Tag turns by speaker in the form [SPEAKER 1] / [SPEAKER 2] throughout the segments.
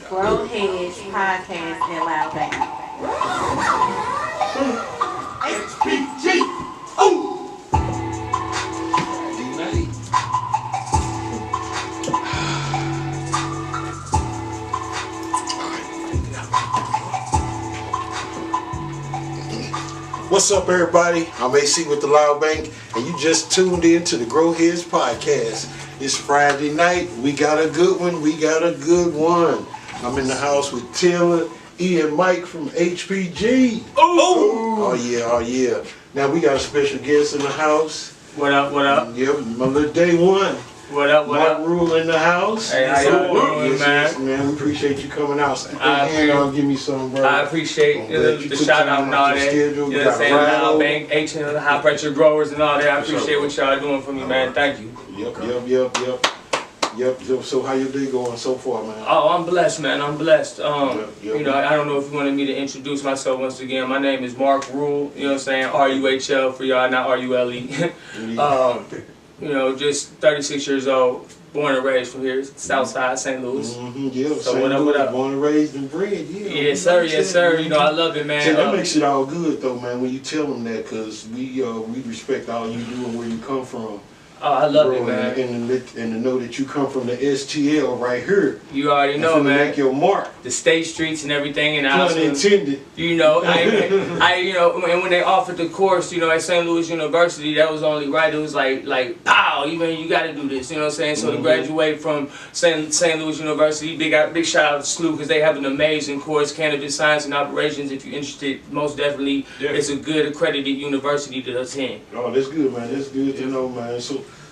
[SPEAKER 1] Growheads podcast at Loud Bank.
[SPEAKER 2] HPG. Oh. What's up, everybody? I'm AC with the Loud Bank, and you just tuned in to the Growheads podcast. It's Friday night. We got a good one. I'm in the house with Taylor, E, and Mike from HPG. Oh yeah. Now we got a special guest in the house.
[SPEAKER 3] What up?
[SPEAKER 2] Yep, my little day one.
[SPEAKER 3] What up?
[SPEAKER 2] Ruhl in the house.
[SPEAKER 3] Hey, how y'all doing,
[SPEAKER 2] yes, man? We appreciate you coming out. Give me some, bro.
[SPEAKER 3] I appreciate the shout out and all that. You know what I'm saying? Loud Bank, the high pressure growers and all that. I appreciate what y'all doing for me, man. Thank you.
[SPEAKER 2] Yep. So how your day going so far, man?
[SPEAKER 3] Oh, I'm blessed, man. I'm blessed. You know, I don't know if you wanted me to introduce myself once again. My name is Mark Ruhl. You know what I'm saying? RUHL for y'all, not RULE. You know, just 36 years old, born and raised from here, Southside St. Louis.
[SPEAKER 2] Yeah,
[SPEAKER 3] so what up?
[SPEAKER 2] Born and raised and bred, yeah.
[SPEAKER 3] Yes, sir. You know, I love it, man.
[SPEAKER 2] See, that makes it all good, though, man, when you tell them that, because we respect all you do and where you come from.
[SPEAKER 3] Oh, I love it, man.
[SPEAKER 2] And to know that you come from the STL right here.
[SPEAKER 3] You already know, man.
[SPEAKER 2] Make your mark.
[SPEAKER 3] The state streets and everything, and
[SPEAKER 2] pun intended.
[SPEAKER 3] You know, you know, and when they offered the course, you know, at St. Louis University, that was only right. It was like, pow, you got to do this. You know what I'm saying? So to graduate from St. Louis University, big shout out to SLU because they have an amazing course, cannabis science and operations. If you're interested, most definitely, it's a good accredited university to attend.
[SPEAKER 2] Oh, that's good, man. That's good to know, man.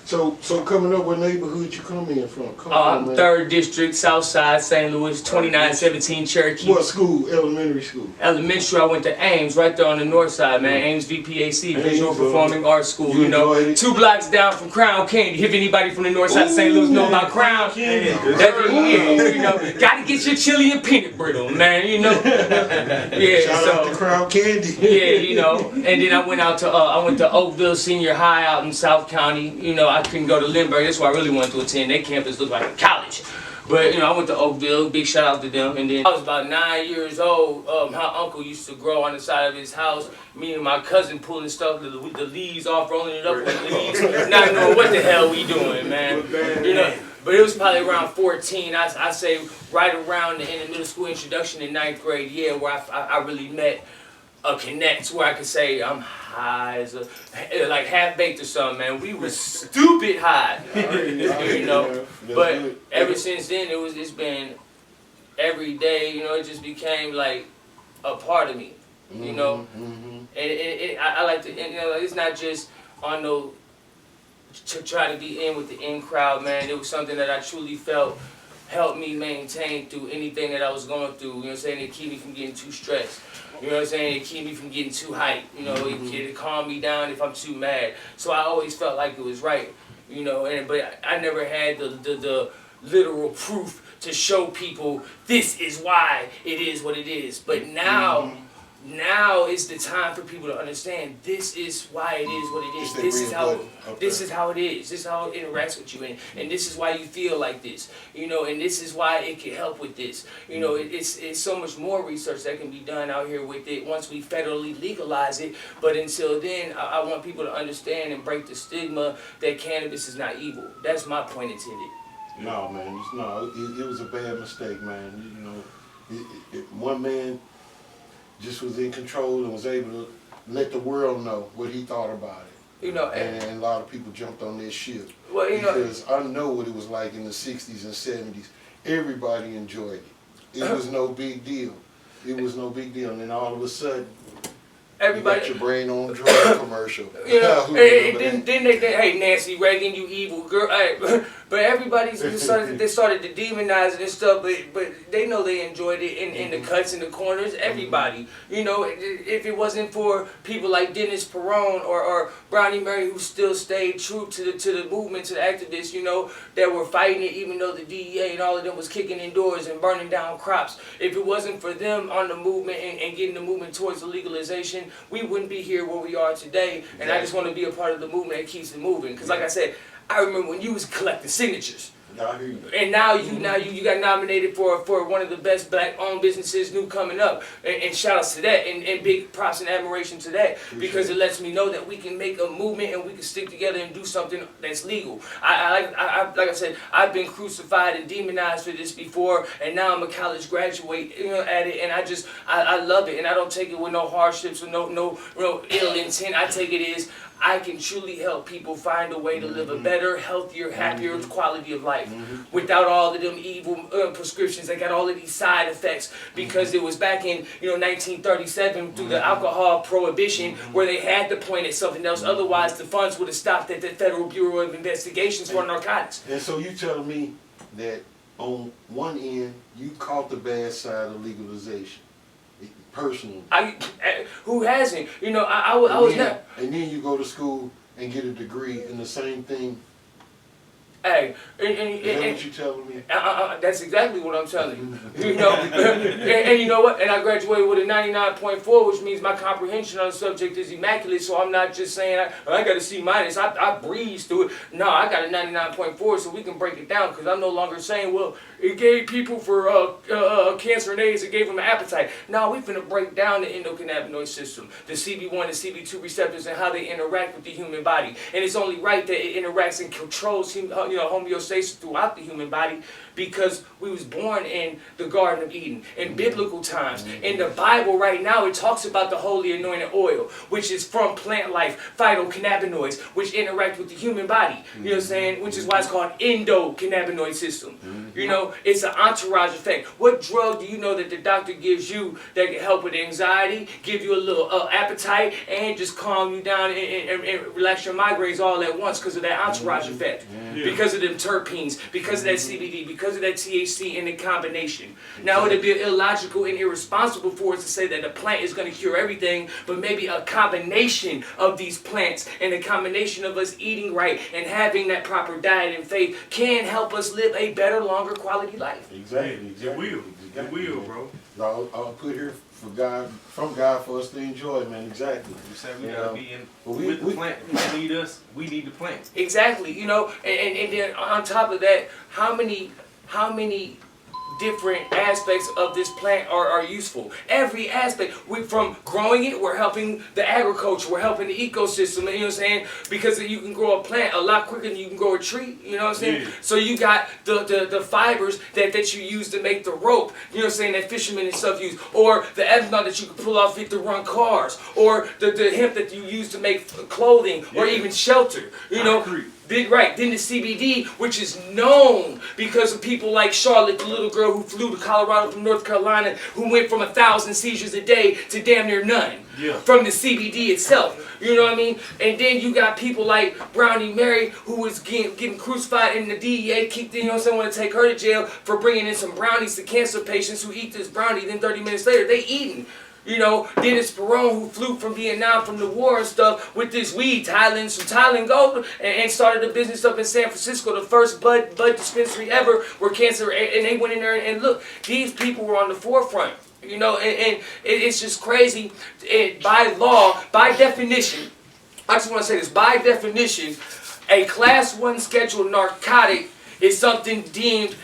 [SPEAKER 2] So coming up, what neighborhood you come in from?
[SPEAKER 3] I'm 3rd District, Southside, St. Louis, 2917 Cherokee.
[SPEAKER 2] What school? Elementary school?
[SPEAKER 3] Elementary, I went to Ames, right there on the north side, man. Ames VPAC, Visual Performing Arts School. You know, 2 blocks down from Crown Candy. If anybody from the north side of St. Louis know about Crown Candy, you know, gotta get your chili and peanut brittle, man. You know. Yeah.
[SPEAKER 2] Shout out to Crown Candy.
[SPEAKER 3] Yeah, you know. And then I went to Oakville Senior High out in South County. You know, I couldn't go to Lindbergh. That's why I really wanted to attend. Their campus looked like a college. But, you know, I went to Oakville. Big shout out to them. And then I was about 9 years old. My uncle used to grow on the side of his house. Me and my cousin pulling stuff, the leaves off, rolling it up with leaves. Not knowing what the hell we doing, man. You know. But it was probably around 14. I say right around in the middle school introduction in 9th grade, yeah, where I really met a connect where I could say I'm high as like half baked or something, man. We was stupid high, you know. But ever since then, it's been every day. You know, it just became like a part of me, you know. And I like to, you know, it's not just on no to try to be in with the in crowd, man. It was something that I truly felt helped me maintain through anything that I was going through. You know what I'm saying? It keep me from getting too stressed. You know what I'm saying? It keep me from getting too hyped. You know, it calm me down if I'm too mad. So I always felt like it was right. You know, but I never had the literal proof to show people this is why it is what it is. But now is the time for people to understand this is why it is what it is. This is how it is. This is how it interacts with you, and this is why you feel like this. You know, and this is why it can help with this. You know, it's so much more research that can be done out here with it once we federally legalize it. But until then, I want people to understand and break the stigma that cannabis is not evil. That's my point intended.
[SPEAKER 2] No, man, it was a bad mistake, man. You know, one man just was in control and was able to let the world know what he thought about it.
[SPEAKER 3] You know,
[SPEAKER 2] and a lot of people jumped on this ship.
[SPEAKER 3] Well, you
[SPEAKER 2] because I know what it was like in the 60s and 70s. Everybody enjoyed it. It was no big deal. And then all of a sudden,
[SPEAKER 3] everybody
[SPEAKER 2] you got your brain on drug commercial.
[SPEAKER 3] You know, then they hey, Nancy Reagan, you evil girl. Hey, but everybody started to demonize it and stuff. But they know they enjoyed it in the cuts in the corners. Everybody, you know, if it wasn't for people like Dennis Perone or Brownie Murray, who still stayed true to the movement, to the activists, you know, that were fighting it, even though the DEA and all of them was kicking in doors and burning down crops. If it wasn't for them on the movement and getting the movement towards the legalization, we wouldn't be here where we are today. And I just want to be a part of the movement that keeps it moving. Because like I said, I remember when you was collecting signatures.
[SPEAKER 2] I hear you.
[SPEAKER 3] And now you got nominated for one of the best black-owned businesses new coming up, and shout outs to that, and big props and admiration to that, because it lets me know that we can make a movement and we can stick together and do something that's legal. Like I said, I've been crucified and demonized for this before, and now I'm a college graduate, at it, and I love it, and I don't take it with no hardships or no real ill intent. I take it as I can truly help people find a way to live a better, healthier, happier quality of life without all of them evil prescriptions that got all of these side effects, because it was back in 1937 through the alcohol prohibition where they had to point at something else. Otherwise, the funds would have stopped at the Federal Bureau of Investigations for narcotics.
[SPEAKER 2] And so you telling me that on one end you caught the bad side of legalization, personally.
[SPEAKER 3] Who hasn't? I was not.
[SPEAKER 2] And then you go to school and get a degree in the same thing.
[SPEAKER 3] Hey,
[SPEAKER 2] Is that what you telling me?
[SPEAKER 3] That's exactly what I'm telling you. And you know what? And I graduated with a 99.4, which means my comprehension on the subject is immaculate. So I'm not just saying I got a C minus. I breezed through it. No, I got a 99.4, so we can break it down, because I'm no longer saying, well, it gave people for cancer and AIDS, it gave them an appetite. No, we finna break down the endocannabinoid system, the CB1 and CB2 receptors, and how they interact with the human body. And it's only right that it interacts and controls homeostasis throughout the human body, because we was born in the Garden of Eden in biblical times. In the Bible right now, it talks about the holy anointed oil, which is from plant life, phytocannabinoids, which interact with the human body. You know what I'm saying? Which is why it's called endocannabinoid system. It's an entourage effect. What drug do you know that the doctor gives you that can help with anxiety, give you a little appetite, and just calm you down and relax your migraines all at once, because of that entourage effect? Because of them terpenes, because of that CBD, because of that THC in the combination. Now, it'd be illogical and irresponsible for us to say that a plant is going to cure everything, but maybe a combination of these plants and a combination of us eating right and having that proper diet and faith can help us live a better, longer quality life.
[SPEAKER 2] Exactly.
[SPEAKER 4] It will, bro.
[SPEAKER 2] I'll put here from God for us to enjoy, man. Exactly.
[SPEAKER 4] You said we gotta be in with the plant. The plant need us. We need the plant.
[SPEAKER 3] Exactly. And then on top of that, how many different aspects of this plant are useful? Every aspect. From growing it, we're helping the agriculture, we're helping the ecosystem, you know what I'm saying? Because you can grow a plant a lot quicker than you can grow a tree, you know what I'm saying? Yeah. So you got the fibers that you use to make the rope, you know what I'm saying, that fishermen and stuff use, or the ethanol that you can pull off it to run cars, or the hemp that you use to make clothing, or even shelter, Then the CBD, which is known because of people like Charlotte, the little girl who flew to Colorado from North Carolina, who went from 1,000 seizures a day to damn near none. Yeah. From the CBD itself. You know what I mean? And then you got people like Brownie Mary, who was getting crucified, and the DEA kicked in, you know what I'm saying, want to take her to jail for bringing in some brownies to cancer patients who eat this brownie, then 30 minutes later, they eating. Dennis Perone, who flew from Vietnam from the war and stuff with this weed, some Thailand gold, and started a business up in San Francisco, the first bud dispensary ever where cancer, and they went in there and look, these people were on the forefront, and it's just crazy. By law, by definition, I just want to say this, by definition, a class 1 scheduled narcotic is something deemed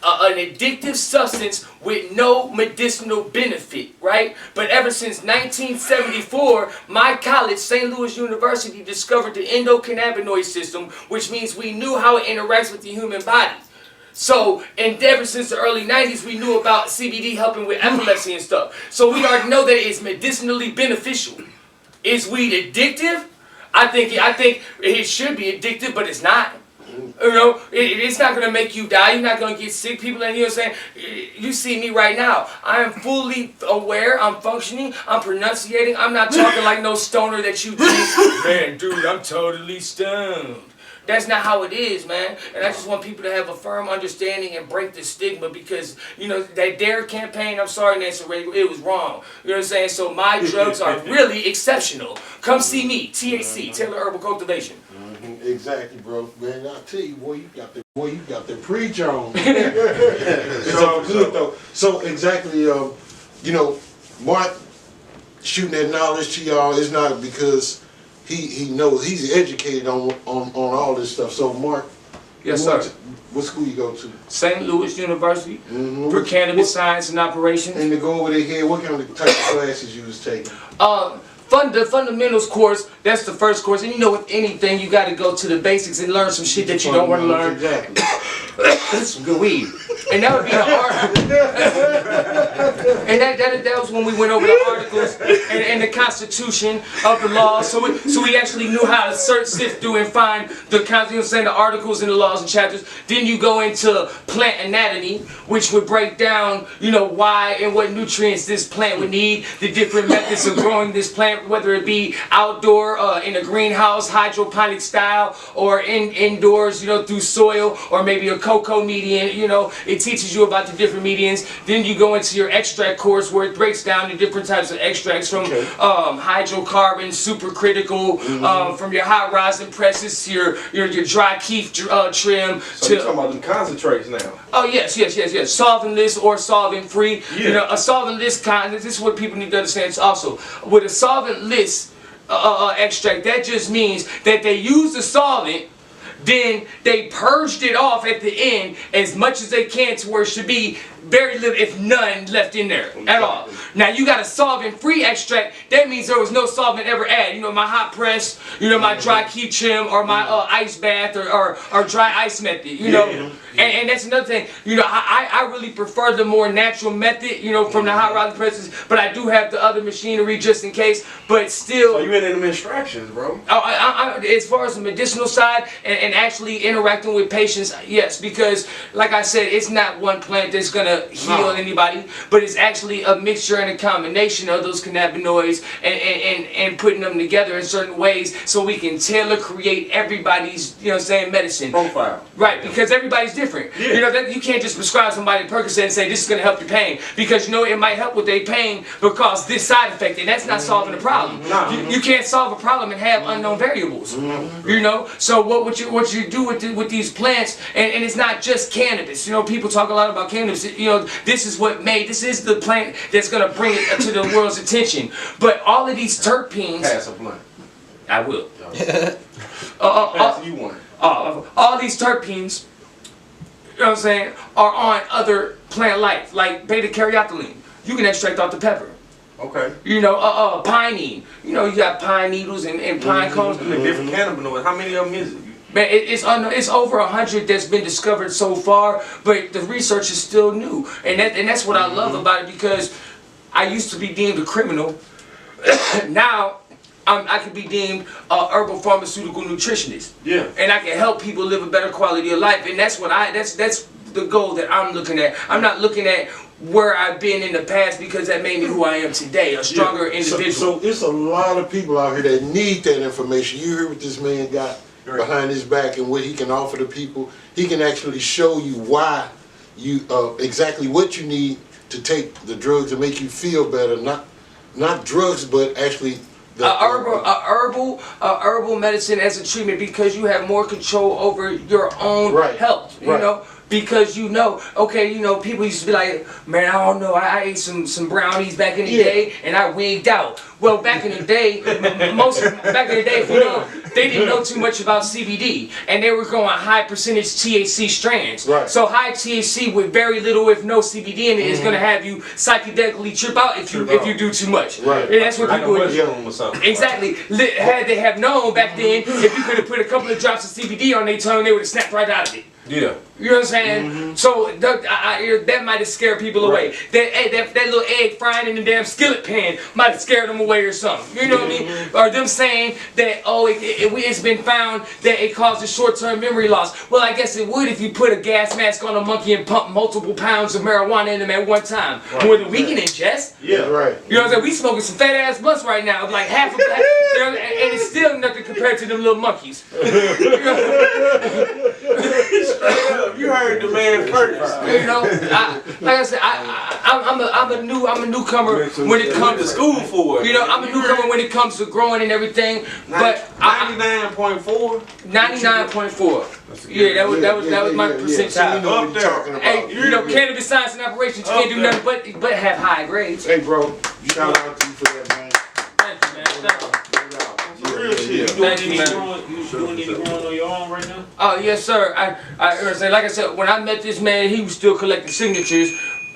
[SPEAKER 3] an addictive substance with no medicinal benefit, right? But ever since 1974, my college, St. Louis University, discovered the endocannabinoid system, which means we knew how it interacts with the human body. So, and ever since the early 90s, we knew about CBD helping with epilepsy and stuff. So we already know that it's medicinally beneficial. Is weed addictive? I think it should be addictive, but it's not. It's not going to make you die. You're not going to get sick. People, and you know what I'm saying? You see me right now. I am fully aware. I'm functioning. I'm pronunciating. I'm not talking like no stoner that you think, man, dude, I'm totally stoned. That's not how it is, man. And I just want people to have a firm understanding and break the stigma, because, that DARE campaign, I'm sorry, Nancy Reagan, it was wrong. You know what I'm saying? So my drugs are really exceptional. Come see me, THC, Taylor Herbal Cultivation.
[SPEAKER 2] Exactly, bro. Man, I tell you, boy, you got the preach on. It's all good though. So exactly, Mark shooting that knowledge to y'all is not because he knows, he's educated on all this stuff. So Mark,
[SPEAKER 3] Yes, sir.
[SPEAKER 2] What school you go to?
[SPEAKER 3] St. Louis University
[SPEAKER 2] Mm-hmm.
[SPEAKER 3] for cannabis science and operations.
[SPEAKER 2] And to go over their head, what kind of type of classes you was taking?
[SPEAKER 3] The fundamentals course, that's the first course. And you know, with anything, you got to go to the basics and learn some shit that you don't want to learn.
[SPEAKER 2] Exactly.
[SPEAKER 3] Some good weed. And that would be the art. And that was when we went over the articles and the constitution of the law. So we actually knew how to sift through and find the articles and the laws and chapters. Then you go into plant anatomy, which would break down, why and what nutrients this plant would need, the different methods of growing this plant, whether it be outdoor, in a greenhouse, hydroponic style, or indoors, through soil, or maybe a cocoa median. It teaches you about the different medians. Then you go into your extract course where it breaks down the different types of extracts from hydrocarbon, supercritical, from your hot rosin presses to your dry keef trim.
[SPEAKER 4] So you're talking about the concentrates now?
[SPEAKER 3] Oh yes. Solventless or solvent-free.
[SPEAKER 4] Yeah.
[SPEAKER 3] A solventless kind. This is what people need to understand also. With a solventless extract, that just means that they use the solvent, then they purged it off at the end as much as they can to where it should be very little, if none, left in there at all. Now you got a solvent-free extract. That means there was no solvent ever added. My hot press, my dry keep trim, or my ice bath, or dry ice method. And that's another thing. I really prefer the more natural method. From the hot rosin presses. But I do have the other machinery just in case. But still.
[SPEAKER 4] So you in them instructions, bro?
[SPEAKER 3] As far as the medicinal side and actually interacting with patients, yes, because like I said, it's not one plant that's gonna heal anybody, but it's actually a mixture and a combination of those cannabinoids and putting them together in certain ways so we can tailor create everybody's medicine
[SPEAKER 4] Profile.
[SPEAKER 3] Right, because everybody's different.
[SPEAKER 4] Yeah.
[SPEAKER 3] You can't just prescribe somebody Percocet and say this is going to help your pain, because it might help with their pain because this side effect, and that's not solving the problem. You can't solve a problem and have unknown variables. So what you do with these plants, and it's not just cannabis. People talk a lot about cannabis. This is the plant that's going to bring it to the world's attention. But all of these terpenes.
[SPEAKER 4] Pass a blunt.
[SPEAKER 3] I will.
[SPEAKER 4] Pass you one.
[SPEAKER 3] All these terpenes, are on other plant life, like beta-caryophyllene. You can extract off the pepper.
[SPEAKER 4] Okay.
[SPEAKER 3] Pinene. You got pine needles and pine cones.
[SPEAKER 4] The different cannabinoids. How many of them is it?
[SPEAKER 3] Man, it's over 100 that's been discovered so far, but the research is still new, and that's what I love about it, because I used to be deemed a criminal. Now I could be deemed a herbal pharmaceutical nutritionist.
[SPEAKER 4] Yeah.
[SPEAKER 3] And I can help people live a better quality of life, and that's that's the goal that I'm looking at. I'm not looking at where I've been in the past, because that made me who I am today, a stronger individual.
[SPEAKER 2] So it's a lot of people out here that need that information. You heard what this man got behind his back and what he can offer to people. He can actually show you why exactly what you need to take the drugs to make you feel better. Not drugs, but actually herbal medicine as a treatment, because you have more control over your own health. Because people used to be like, man, I don't know, I ate some brownies back in the day and I wigged out. Well, back in the day, they didn't know too much about CBD, and they were growing high percentage THC strands. Right.
[SPEAKER 3] So high THC with very little, if no CBD in it, is going to have you psychedelically trip out if you do too much.
[SPEAKER 2] Right.
[SPEAKER 3] And that's what people would do. Exactly. Had they have known back then, if you could have put a couple of drops of CBD on their tongue, they would have snapped right out of it.
[SPEAKER 4] Yeah.
[SPEAKER 3] You know what I'm saying? So that might have scared people away. That little egg frying in the damn skillet pan might have scared them away or something. You know what I mean? Or them saying that, it's been found that it causes short-term memory loss. Well, I guess it would if you put a gas mask on a monkey and pump multiple pounds of marijuana in them at one time. More than we can ingest.
[SPEAKER 4] Yeah.
[SPEAKER 2] Right.
[SPEAKER 3] You know what I'm saying? We smoking some fat-ass blunts right now, like half of that. And it's still nothing compared to them little monkeys.
[SPEAKER 4] You heard the man first.
[SPEAKER 3] Like I said, I'm a newcomer when it comes
[SPEAKER 4] to school for it.
[SPEAKER 3] I'm a newcomer when it comes to growing and everything. But
[SPEAKER 4] 99.4.
[SPEAKER 3] 99.4. Yeah, that was my percentile.
[SPEAKER 4] Up there.
[SPEAKER 3] Hey, cannabis science and operations, you can't do nothing but have high grades.
[SPEAKER 2] Hey, bro, shout out to you for that, man.
[SPEAKER 3] Thank you, man. Thank you.
[SPEAKER 4] real shit. You doing any growing on your own right now?
[SPEAKER 3] Oh yes, sir. Like I said, when I met this man, he was still collecting signatures.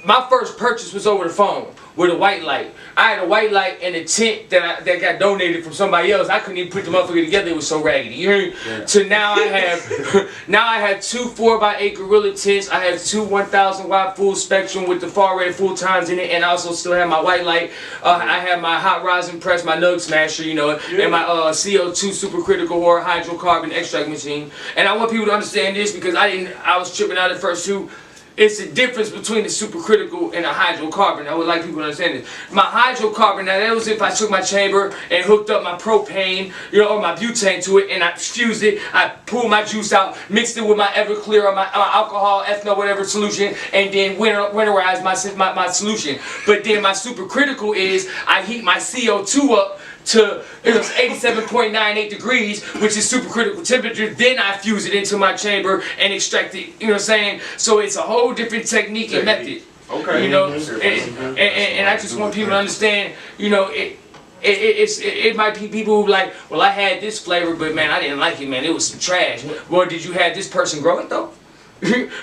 [SPEAKER 3] My first purchase was over the phone with a white light. I had a white light and a tent that got donated from somebody else. I couldn't even put the motherfucker together. It was so raggedy. You hear me? Yeah. So now I have two 4x8 gorilla tents. I have two 1,000 watt full spectrum with the far red full times in it, and I also still have my white light. I have my hot rosin press, my nug smasher, you know, and my CO2 supercritical or hydrocarbon extract machine. And I want people to understand this because I was tripping out at first too. It's the difference between the supercritical and a hydrocarbon. I would like people to understand this. My hydrocarbon, now that was if I took my chamber and hooked up my propane, you know, or my butane to it, and I fused it. I pulled my juice out, mixed it with my Everclear or my alcohol, ethanol, whatever solution, and then winterized my solution. But then my supercritical is I heat my CO2 up to 87.98 degrees, which is supercritical temperature. Then I fuse it into my chamber and extract it. You know what I'm saying? So it's a whole different technique and method. Okay. You know, and I just want people to understand. You know, it might be people who like, well, I had this flavor, but man, I didn't like it, man. It was some trash. Well, did you have this person grow it though?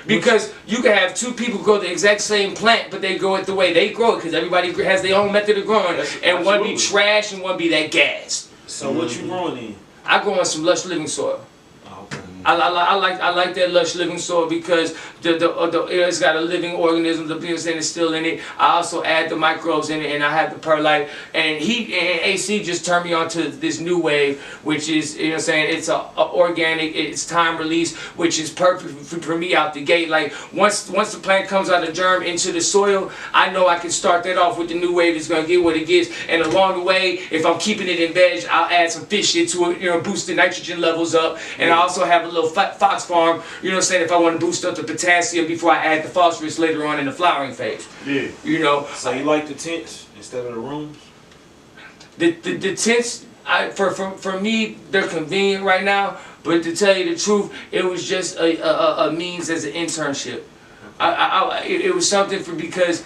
[SPEAKER 3] Because you can have two people grow the exact same plant, but they grow it the way they grow it, because everybody has their own method of growing, and one be trash and one be that gas.
[SPEAKER 4] So what you growing in?
[SPEAKER 3] I grow in some lush living soil. I like that lush living soil because it's got a living organism. The plant is still in it. I also add the microbes in it, and I have the perlite. And AC just turned me on to this new wave, which is, you know what I'm saying, it's a organic, it's time release, which is perfect for me out the gate. Like once the plant comes out of germ into the soil, I know I can start that off with the new wave. It's gonna get what it gets, and along the way, if I'm keeping it in veg, I'll add some fish shit to it, you know, boost the nitrogen levels up, and I also have a little fox farm, you know what I'm saying, if I want to boost up the potassium before I add the phosphorus later on in the flowering phase. Yeah. You know.
[SPEAKER 4] So you like the tents instead of the rooms?
[SPEAKER 3] The tents, for me, they're convenient right now, but to tell you the truth, it was just a means as an internship. It was something because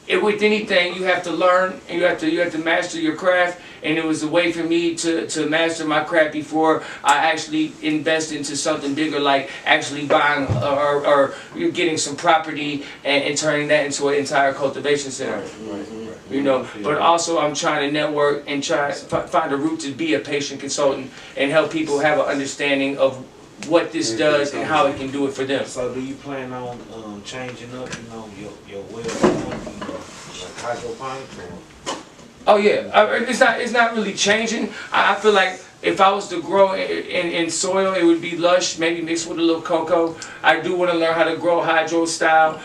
[SPEAKER 3] with anything you have to learn and you have to master your craft, and it was a way for me to master my craft before I actually invest into something bigger, like actually buying or getting some property and turning that into an entire cultivation center. You know, but also I'm trying to network and try to find a route to be a patient consultant and help people have an understanding of what this does and how it can do it for them.
[SPEAKER 4] So do you plan on changing up, you know, your way of growing, you know, like hydroponics or?
[SPEAKER 3] Oh yeah, it's not really changing. I feel like if I was to grow in soil, it would be lush, maybe mixed with a little cocoa. I do want to learn how to grow hydro style.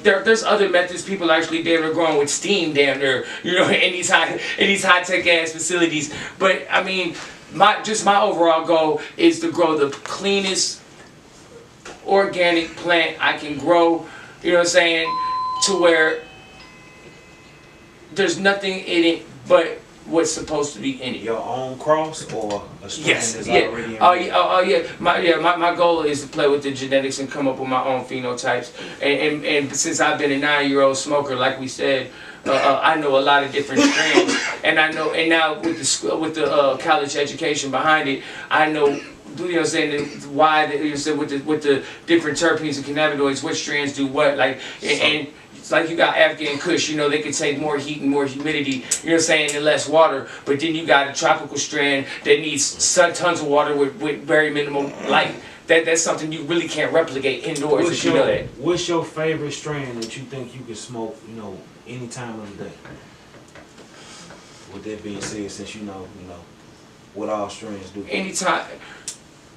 [SPEAKER 3] There's other methods people actually damn near growing with steam down there, you know, in these high tech ass facilities. But I mean, my overall goal is to grow the cleanest organic plant I can grow. You know what I'm saying? To where there's nothing in it but what's supposed to be in it.
[SPEAKER 4] Your own cross or a strain that's already in
[SPEAKER 3] it? My goal is to play with the genetics and come up with my own phenotypes. And since I've been a 9-year-old smoker, like we said, I know a lot of different strains, and now with the college education behind it, I know, you know what I'm saying, why with the different terpenes and cannabinoids, what strands do what, like, and it's like you got Afghan Kush, you know, they can take more heat and more humidity, you know what I'm saying, and less water. But then you got a tropical strand that needs tons of water with very minimal light. That's something you really can't replicate indoors. You know that.
[SPEAKER 4] What's your favorite strand that you think you can smoke, you know, any time of the day? With that being said, since you know what all strains do.
[SPEAKER 3] Anytime.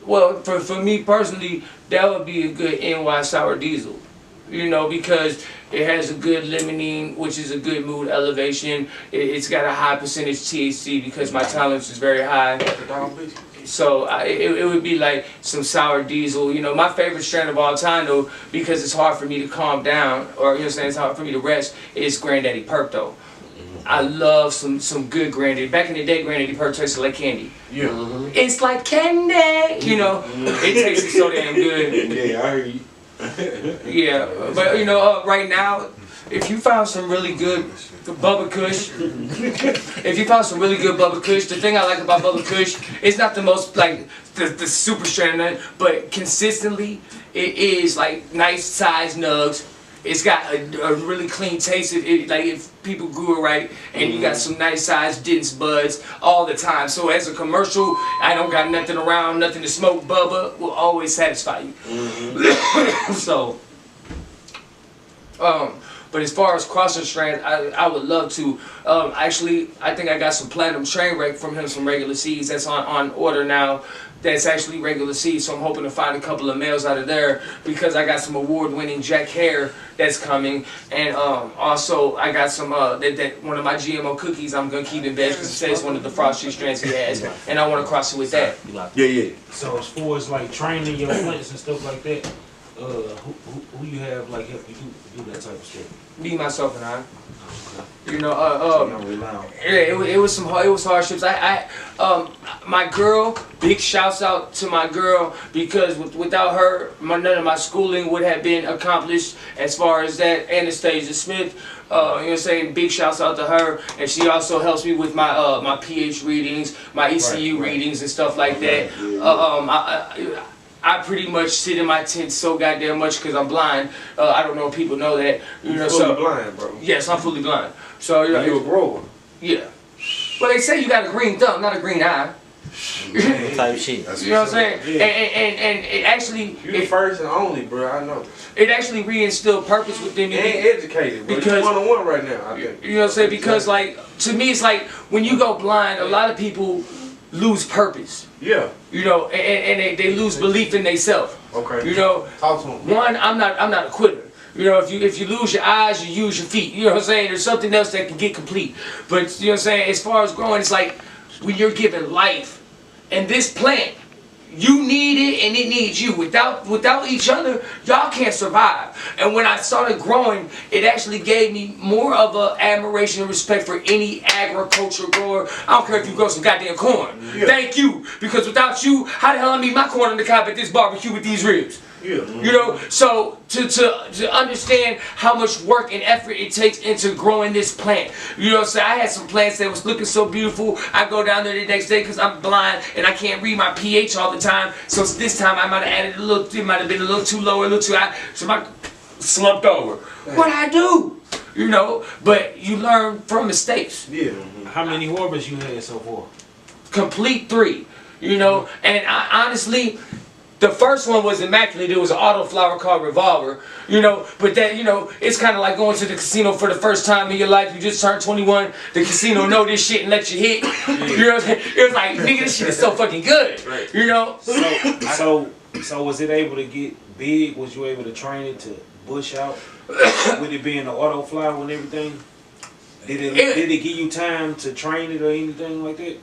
[SPEAKER 3] Well, for me personally, that would be a good NY sour diesel. You know, because it has a good limonene, which is a good mood elevation. It's got a high percentage THC because my tolerance is very high. So it would be like some sour diesel. You know, my favorite strain of all time, though, because it's hard for me to calm down, or you know what I'm saying, it's hard for me to rest, is Granddaddy Perk, though. I love some good Granddaddy. Back in the day, Granddaddy Perk tasted like candy. Yeah. It's like candy. You know, it tasted so damn good.
[SPEAKER 2] Yeah, I heard you.
[SPEAKER 3] Yeah, but you know, right now, if you found some really good Bubba Kush, if you found some really good Bubba Kush, the thing I like about Bubba Kush, it's not the most like the super strain, but consistently it is like nice size nugs. It's got a really clean taste. Like if people grew it right, and you got some nice size dense buds all the time. So as a commercial, I don't got nothing around, nothing to smoke. Bubba will always satisfy you. So, but as far as crossing strands, I would love to. Actually, I think I got some platinum train wreck from him, some regular seeds that's on order now. That's actually regular seeds, so I'm hoping to find a couple of males out of there because I got some award-winning Jack Hare that's coming, and also I got some that one of my GMO cookies I'm gonna keep in bed because it says one of the frosty strands he has, and I want to cross it with that.
[SPEAKER 2] Yeah.
[SPEAKER 4] So as far as like training your plants and stuff like that, who you have like help you do that type of stuff?
[SPEAKER 3] Me, myself, and I. You know,
[SPEAKER 4] So you don't rely on.
[SPEAKER 3] it was hardships. My girl, big shouts out to my girl because without her, none of my schooling would have been accomplished as far as that. Anastasia Smith, you know what I'm saying? Big shouts out to her, and she also helps me with my my pH readings, my ECU readings and stuff like that. I pretty much sit in my tent so goddamn much because I'm blind. I don't know if people know that. You know,
[SPEAKER 5] fully blind, bro.
[SPEAKER 3] Yes, I'm fully blind. So you know,
[SPEAKER 5] You a grower.
[SPEAKER 3] yeah. Well, they say you got a green thumb, not a green eye.
[SPEAKER 6] Type shit.
[SPEAKER 3] You know what I'm saying?
[SPEAKER 5] Yeah.
[SPEAKER 3] And it actually,
[SPEAKER 5] You the first and only, bro. I know.
[SPEAKER 3] it actually re-instilled purpose within
[SPEAKER 5] You
[SPEAKER 3] me.
[SPEAKER 5] ain't educated, bro.
[SPEAKER 3] Because-
[SPEAKER 5] You 1-on-1 right now, I think.
[SPEAKER 3] You know what I'm saying? Because like to me, it's like when you go blind, a lot of people lose purpose.
[SPEAKER 5] Yeah.
[SPEAKER 3] You know, and they lose belief in themselves.
[SPEAKER 5] Okay.
[SPEAKER 3] You know,
[SPEAKER 5] Talk to him.
[SPEAKER 3] one, I'm not a quitter. You know, if you lose your eyes, you use your feet. You know what I'm saying? There's something else that can get complete. But you know what I'm saying? As far as growing, it's like when you're given life, and this plant, you need it and it needs you. Without each other, y'all can't survive. And when I started growing, it actually gave me more of a admiration and respect for any agriculture grower. I don't care if you grow some goddamn corn.
[SPEAKER 5] Yeah.
[SPEAKER 3] Thank you, because without you, how the hell I eat my corn on the cob at this barbecue with these ribs?
[SPEAKER 5] Yeah.
[SPEAKER 3] You know, so to understand how much work and effort it takes into growing this plant. You know what I'm saying? I had some plants that was looking so beautiful. I go down there the next day because I'm blind and I can't read my pH all the time. So this time I might have added a little, it might have been a little too low, a little too high. So I slumped over. What'd I do? You know, but you learn from mistakes.
[SPEAKER 5] Yeah.
[SPEAKER 4] How many orbits you had so far?
[SPEAKER 3] Complete 3. You know, and I honestly, the first one was immaculate. It was an auto flower called Revolver, you know. But that, you know, it's kind of like going to the casino for the first time in your life. You just turned 21. The casino know this shit and let you hit. You know what I'm saying? It was like, nigga, this shit is so fucking good. You know.
[SPEAKER 4] So was it able to get big? Was you able to train it to bush out? With it being an auto flower and everything? Did it give you time to train it or anything like that?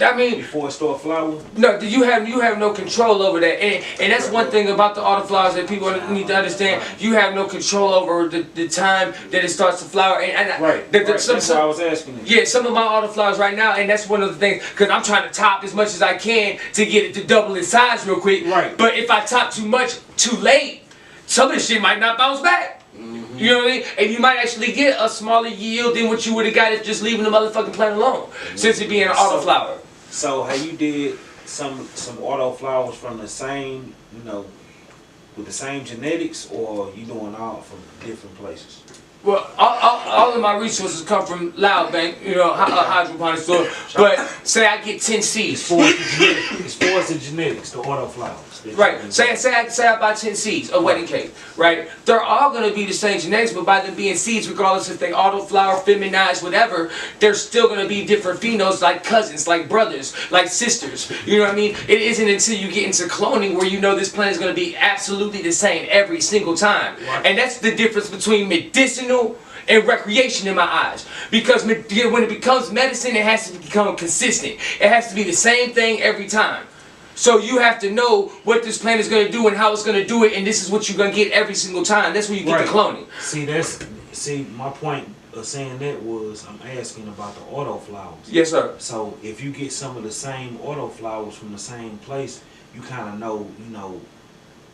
[SPEAKER 3] I mean,
[SPEAKER 4] Before it start flowering?
[SPEAKER 3] no, you have no control over that, and that's one thing about the autoflowers that people need to understand. You have no control over the time that it starts to flower.
[SPEAKER 4] That's why I was asking you.
[SPEAKER 3] Yeah, some of my autoflowers right now, and that's one of the things, because I'm trying to top as much as I can to get it to double its size real quick.
[SPEAKER 4] Right.
[SPEAKER 3] But if I top too much too late, some of this shit might not bounce back. You know what I mean? And you might actually get a smaller yield than what you would have got if just leaving the motherfucking plant alone, since it being an autoflower.
[SPEAKER 4] So how you did some auto flowers from the same, you know, with the same genetics, or you doing all from different places?
[SPEAKER 3] Well, all of my resources come from Loud Bank, you know, hydroponic store. But say I get 10 seeds.
[SPEAKER 4] As far as the genetics, the auto flowers.
[SPEAKER 3] Right. Say I buy 10 seeds of wedding cake. Right. They're all gonna be the same genetics, but by them being seeds, regardless if they auto flower, feminized, whatever, they're still gonna be different phenols, like cousins, like brothers, like sisters. You know what I mean? It isn't until you get into cloning where you know this plant is gonna be absolutely the same every single time.
[SPEAKER 4] Right.
[SPEAKER 3] And that's the difference between medicinal and recreation in my eyes, because when it becomes medicine, it has to become consistent. It has to be the same thing every time. So you have to know what this plant is going to do and how it's going to do it, and this is what you're going to get every single time. That's where you get the cloning.
[SPEAKER 4] See, my point of saying that was I'm asking about the auto flowers.
[SPEAKER 3] Yes, sir.
[SPEAKER 4] So if you get some of the same auto flowers from the same place, you kind of know, you know,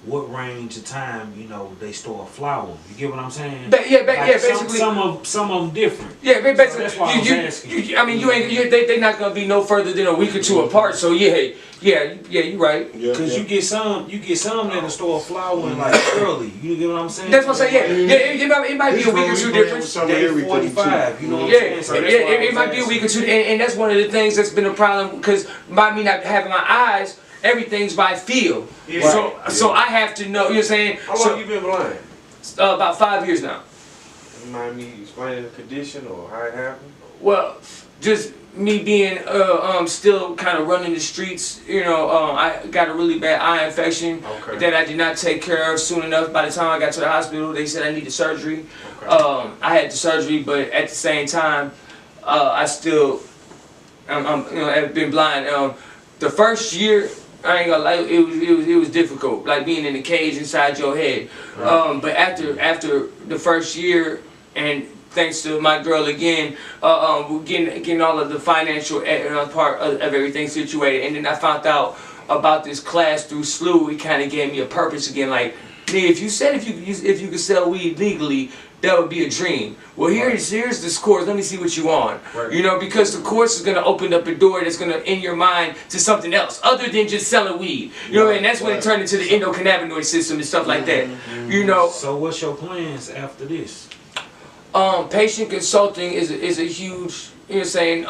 [SPEAKER 4] what range of time, you know, they start flowering. You get what I'm saying?
[SPEAKER 3] Yeah,
[SPEAKER 4] Like
[SPEAKER 3] basically.
[SPEAKER 4] some of them different.
[SPEAKER 3] Yeah, basically.
[SPEAKER 4] that's why I was asking.
[SPEAKER 3] I mean, they not gonna be no further than a week or two apart. So yeah, you're right.
[SPEAKER 2] Yeah,
[SPEAKER 4] Cause
[SPEAKER 2] yeah.
[SPEAKER 4] you get some that'll start flowering like early. You get what I'm saying?
[SPEAKER 3] That's what I'm saying. Yeah, it might be a week or two difference.
[SPEAKER 4] Day 45. You know what I'm
[SPEAKER 3] Yeah,
[SPEAKER 4] saying? So that's why I
[SPEAKER 3] it
[SPEAKER 4] was
[SPEAKER 3] might be a
[SPEAKER 4] asking.
[SPEAKER 3] week or two, and that's one of the things that's been a problem because by me not having my eyes, everything's by feel.
[SPEAKER 5] Yeah.
[SPEAKER 3] So I have to know. You know what I'm saying?
[SPEAKER 5] How long you been blind?
[SPEAKER 3] About 5 years now.
[SPEAKER 5] You mind me explaining the condition or how it happened?
[SPEAKER 3] Well, just me being still kind of running the streets. You know, I got a really bad eye infection
[SPEAKER 5] Okay.
[SPEAKER 3] that I did not take care of soon enough. By the time I got to the hospital, they said I needed surgery.
[SPEAKER 5] Okay.
[SPEAKER 3] I had the surgery, but at the same time, I'm I've been blind. The first year, I ain't gonna lie, it was difficult, like being in a cage inside your head.
[SPEAKER 5] Right.
[SPEAKER 3] But after the first year, and thanks to my girl again, we're getting all of the financial part of everything situated, and then I found out about this class through SLU. It kind of gave me a purpose again. Like, man, if you said if you could sell weed legally, that would be a dream. Well, here's this course. Let me see what you want.
[SPEAKER 5] Right.
[SPEAKER 3] You know, because the course is gonna open up a door that's gonna in your mind to something else other than just selling weed. You know, and that's when it turned into the endocannabinoid system and stuff like that. You know.
[SPEAKER 4] So what's your plans after this?
[SPEAKER 3] Patient consulting is a huge, you know what I'm saying,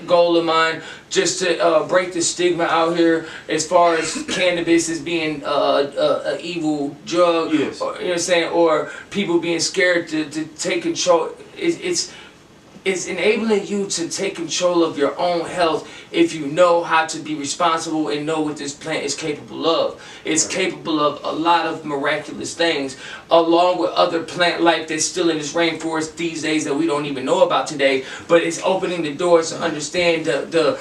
[SPEAKER 3] goal of mine, just to break the stigma out here as far as cannabis as being an evil drug,
[SPEAKER 5] Yes.
[SPEAKER 3] or, you know what I'm saying, or people being scared to take control. It's enabling you to take control of your own health if you know how to be responsible and know what this plant is capable of. It's capable of a lot of miraculous things, along with other plant life that's still in this rainforest these days that we don't even know about today, but it's opening the doors to understand the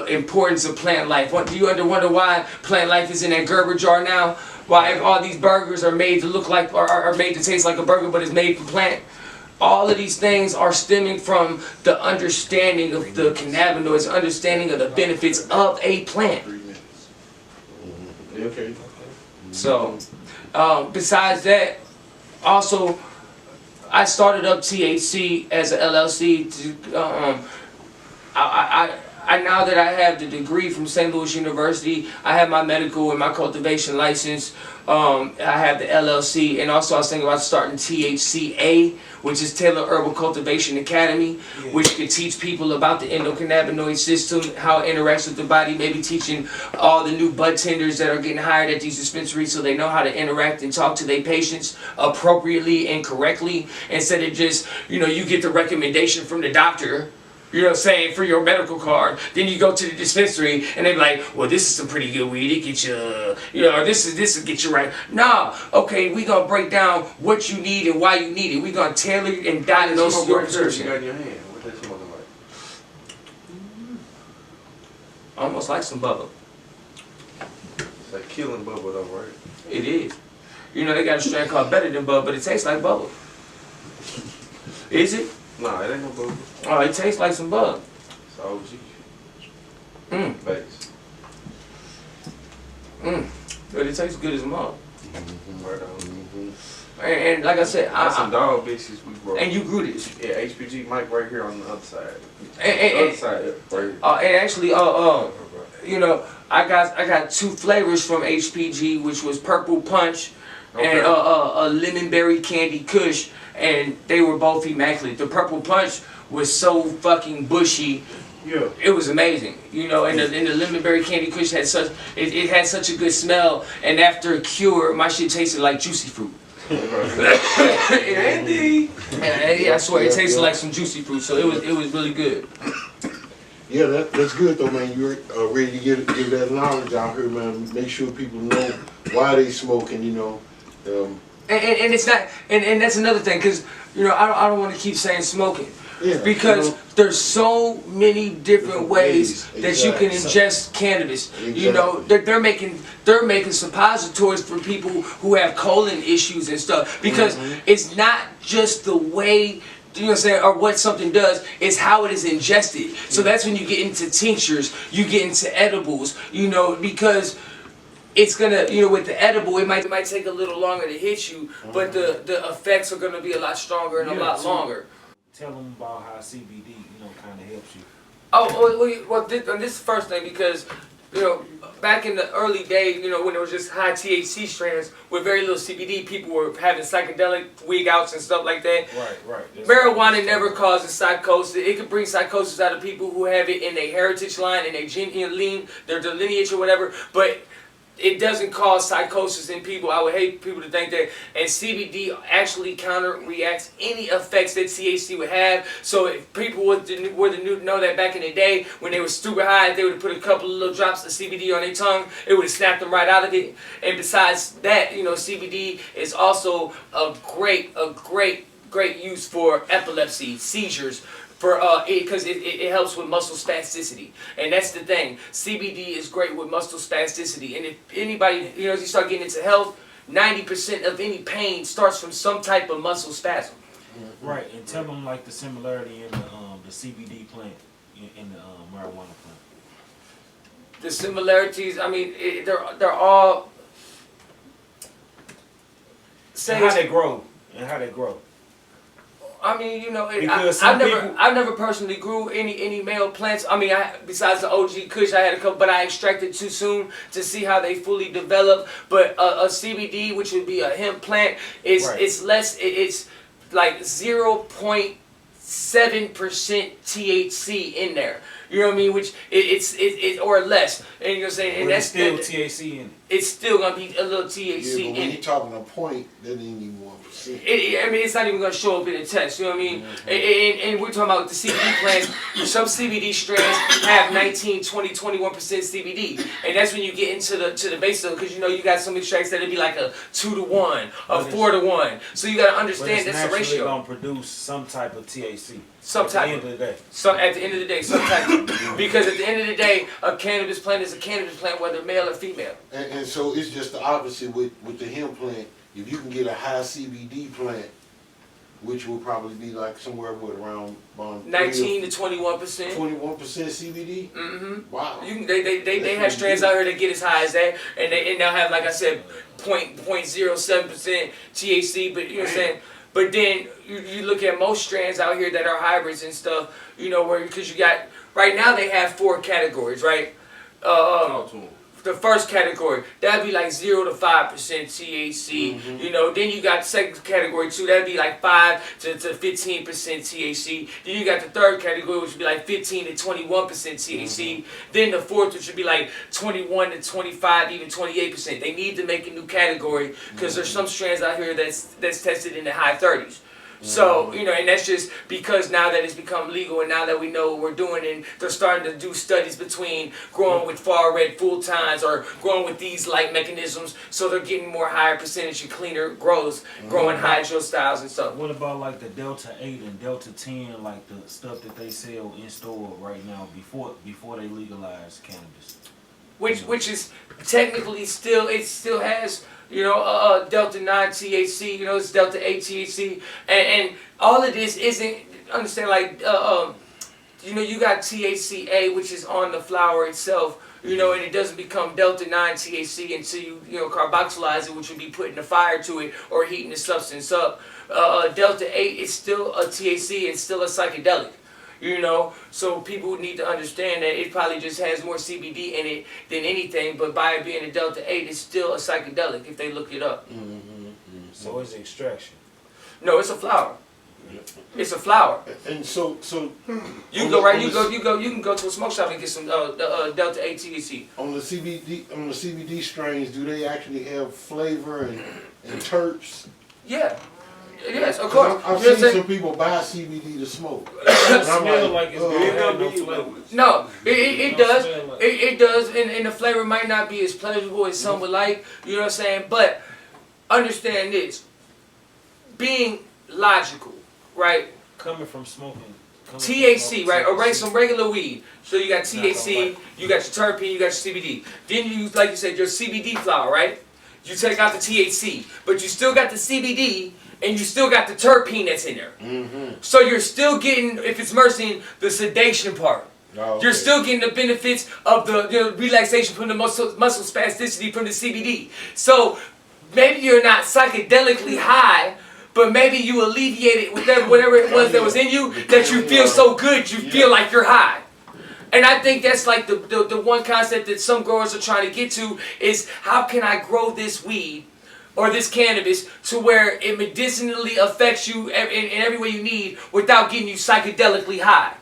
[SPEAKER 3] importance of plant life. Do you wonder why plant life is in that Gerber jar now? Why all these burgers are made to look like, are made to taste like a burger, but it's made from plant? All of these things are stemming from the understanding of the cannabinoids, understanding of the benefits of a plant.
[SPEAKER 2] 3 minutes. Okay.
[SPEAKER 3] So, besides that, also, I started up THC as a LLC. I now that I have the degree from St. Louis University, I have my medical and my cultivation license. I have the LLC, and also I was thinking about starting THCA, which is Taylor Herbal Cultivation Academy, which could teach people about the endocannabinoid system, how it interacts with the body, maybe teaching all the new bud tenders that are getting hired at these dispensaries so they know how to interact and talk to their patients appropriately and correctly, instead of just, you know, you get the recommendation from the doctor, you know what I'm saying, for your medical card. Then you go to the dispensary and they're like, well, this is some pretty good weed. It get you, you know, or this will get you right. Nah, okay, we gonna break down what you need and why you need it. We gonna tailor and diagnose your
[SPEAKER 5] You
[SPEAKER 3] prescription.
[SPEAKER 5] got in your hand. What that smoking like?
[SPEAKER 3] Almost like some bubble.
[SPEAKER 5] It's like killing bubble though, right?
[SPEAKER 3] It is. You know, they got a strain called Better Than Bubble, but it tastes like bubble. Is it?
[SPEAKER 5] Nah, it ain't no bubble.
[SPEAKER 3] Oh, it tastes like some bug.
[SPEAKER 5] It's OG. Base.
[SPEAKER 3] But it tastes good as a mug.
[SPEAKER 5] Right on.
[SPEAKER 3] And like I said,
[SPEAKER 5] That's some dog bitches we broke.
[SPEAKER 3] and you grew this.
[SPEAKER 5] Yeah, HPG mic right here on the other side.
[SPEAKER 3] And
[SPEAKER 5] Other side, right here.
[SPEAKER 3] and actually, you know, I got 2 flavors from HPG, which was Purple Punch and a Lemon Berry Candy Kush, and they were both immaculate. The Purple Punch was so fucking bushy.
[SPEAKER 5] Yeah.
[SPEAKER 3] It was amazing, you know, and the Lemon Berry Candy Kush had it had such a good smell, and after a cure, my shit tasted like juicy fruit.
[SPEAKER 5] Andy.
[SPEAKER 3] And I swear, it tasted like some juicy fruit, so it was really good.
[SPEAKER 2] Yeah, that's good though, man. You're ready to give that knowledge out here, man. Make sure people know why they smoking, you know.
[SPEAKER 3] And it's not, and that's another thing, because, you know, I don't want to keep saying smoking.
[SPEAKER 2] Yeah,
[SPEAKER 3] Because
[SPEAKER 2] you know,
[SPEAKER 3] there's so many different ways that you can
[SPEAKER 2] exactly.
[SPEAKER 3] ingest cannabis. You know, they're making suppositories for people who have colon issues and stuff. Because it's not just the way, you know what I'm saying, or what something does, it's how it is ingested. So that's when you get into tinctures, you get into edibles, you know, because it's gonna, you know, with the edible, it might take a little longer to hit you, but the effects are gonna be a lot stronger and a lot longer.
[SPEAKER 4] Tell them about how CBD, kind of helps you.
[SPEAKER 3] Well, this is the first thing because, you know, back in the early days, you know, when there was just high THC strands with very little CBD, people were having psychedelic wig outs and stuff like that.
[SPEAKER 4] Right.
[SPEAKER 3] Marijuana never causes psychosis. It could bring psychosis out of people who have it in their heritage line, in their lineage or whatever, but it doesn't cause psychosis in people. I would hate people to think that. And CBD actually counter-reacts any effects that THC would have. So if people were to know that back in the day, when they were super high, if they would have put a couple of little drops of CBD on their tongue, it would have snapped them right out of it. And besides that, you know, CBD is also a great use for epilepsy, seizures, because it helps with muscle spasticity, and that's the thing. CBD is great with muscle spasticity, and if anybody, you know, as you start getting into health, 90% of any pain starts from some type of muscle spasm.
[SPEAKER 4] Right, and tell them like the similarity in the CBD plant in the marijuana plant.
[SPEAKER 3] The similarities, I mean, they're all.
[SPEAKER 4] And how they grow.
[SPEAKER 3] I mean, you know,
[SPEAKER 4] Because
[SPEAKER 3] I've never personally grew any male plants. I mean, besides the OG Kush, I had a couple, but I extracted too soon to see how they fully develop. But a CBD, which would be a hemp plant, it's less. It's like 0.7% THC in there. You know what I mean? Which it's or less, and you know what I'm saying. And
[SPEAKER 4] but
[SPEAKER 3] that's
[SPEAKER 4] still THC in it.
[SPEAKER 3] It's still gonna be a little THC
[SPEAKER 2] Yeah, but
[SPEAKER 3] in
[SPEAKER 2] when
[SPEAKER 3] it.
[SPEAKER 2] you're talking a point, that ain't even 1%.
[SPEAKER 3] I mean, it's not even going to show up in the test, you know what I mean? And we're talking about the CBD plants. Some CBD strands have 19, 20, 21% CBD. And that's when you get into the base of it, because you know you got some extracts that'll be like a 2-to-1, a 4-to-1. So you got to understand that's the ratio.
[SPEAKER 4] It's going to produce some type of THC.
[SPEAKER 3] Some type.
[SPEAKER 4] At the end of the day.
[SPEAKER 3] At the end of the day, some type. Because at the end of the day, a cannabis plant is a cannabis plant, whether male or female.
[SPEAKER 2] And so it's just the opposite with the hemp plant. If you can get a high CBD plant, which will probably be like somewhere around
[SPEAKER 3] 19 to 21%.
[SPEAKER 2] 21% CBD.
[SPEAKER 3] Mm-hmm.
[SPEAKER 2] Wow.
[SPEAKER 3] They have strands out here that get as high as that, and they'll have, like I said, 0.07% THC. But you know what I'm saying. But then you look at most strands out here that are hybrids and stuff. You know where because you got right now they have 4 categories, right? The first category, that'd be like 0 to 5% THC. You know, then you got the second category too, that'd be like 5 to 15% THC. Then you got the third category, which would be like 15 to 21% THC. Then the fourth, which would be like 21 to 25, even 28%. They need to make a new category because there's some strands out here that's tested in the high 30s. So, you know, and that's just because now that it's become legal and now that we know what we're doing, and they're starting to do studies between growing with far red full times or growing with these light mechanisms, so they're getting more higher percentage and cleaner growths, growing hydro styles and stuff.
[SPEAKER 4] What about like the Delta 8 and Delta 10, like the stuff that they sell in store right now before they legalize cannabis?
[SPEAKER 3] Which is technically still, it still has, you know, Delta 9 THC, you know, it's Delta 8 THC, and all of this isn't, understand, like, you know, you got THCA, which is on the flower itself, you know, and it doesn't become Delta 9 THC until you know, carboxylize it, which would be putting the fire to it or heating the substance up. Delta 8 is still a THC, it's still a psychedelic. You know, so people need to understand that it probably just has more CBD in it than anything, but by it being a Delta 8, it's still a psychedelic if they look it up.
[SPEAKER 4] So it's extraction.
[SPEAKER 3] No, it's a flower. It's a flower.
[SPEAKER 2] And so
[SPEAKER 3] you can go right. You can go to a smoke shop and get some Delta 8 THC.
[SPEAKER 2] On the CBD strains, do they actually have flavor and terps?
[SPEAKER 3] Yeah. Yes, of course.
[SPEAKER 2] I've seen some people buy CBD to smoke.
[SPEAKER 4] It smells like it's good. No flavor.
[SPEAKER 3] No, it does. It does, and the flavor might not be as pleasurable as some would like. You know what I'm saying? But understand this: being logical, right?
[SPEAKER 4] Coming from smoking.
[SPEAKER 3] THC, right? Or some regular weed. So you got THC, you got your terpene, you got your CBD. Then you, like you said, your CBD flower, right? You take out the THC, but you still got the CBD, and you still got the terpene that's in there. So you're still getting, if it's myrcene, the sedation part.
[SPEAKER 2] Oh,
[SPEAKER 3] You're
[SPEAKER 2] okay.
[SPEAKER 3] still getting the benefits of the relaxation from the muscle spasticity from the CBD. So maybe you're not psychedelically high, but maybe you alleviate it with whatever it was that was in you, that you feel so good you feel like you're high. And I think that's like the one concept that some growers are trying to get to is how can I grow this weed or this cannabis to where it medicinally affects you in every way you need without getting you psychedelically high.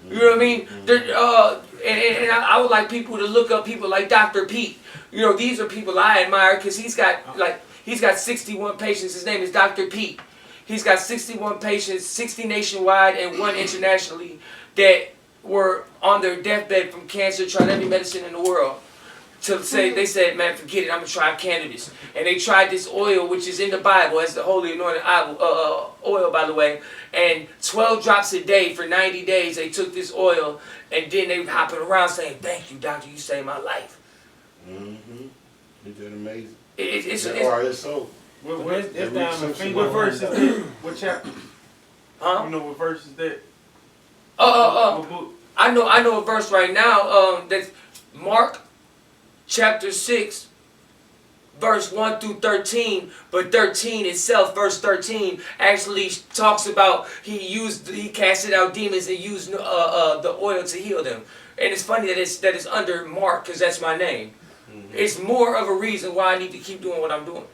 [SPEAKER 3] You know what I mean? And I would like people to look up people like Dr. Pete. You know, these are people I admire because he's got 61 patients. His name is Dr. Pete. He's got 61 patients, 60 nationwide and 1 internationally that were on their deathbed from cancer, tried every medicine in the world. They said, man, forget it, I'm going to try cannabis. And they tried this oil, which is in the Bible, as the holy anointed oil, by the way. And 12 drops a day for 90 days, they took this oil, and then they were hopping around saying, thank you, doctor, you saved my life.
[SPEAKER 2] Mm-hmm. Isn't that amazing?
[SPEAKER 3] It's
[SPEAKER 2] so.
[SPEAKER 5] It's down the finger. What verse is that? What chapter?
[SPEAKER 3] huh?
[SPEAKER 5] You know what verse is that?
[SPEAKER 3] Uh,
[SPEAKER 5] What book?
[SPEAKER 3] I know a verse right now that's Mark chapter 6, verse 1 through 13, but 13 itself, verse 13, actually talks about he casted out demons and used the oil to heal them. And it's funny that it's under Mark because that's my name. Mm-hmm. It's more of a reason why I need to keep doing what I'm doing.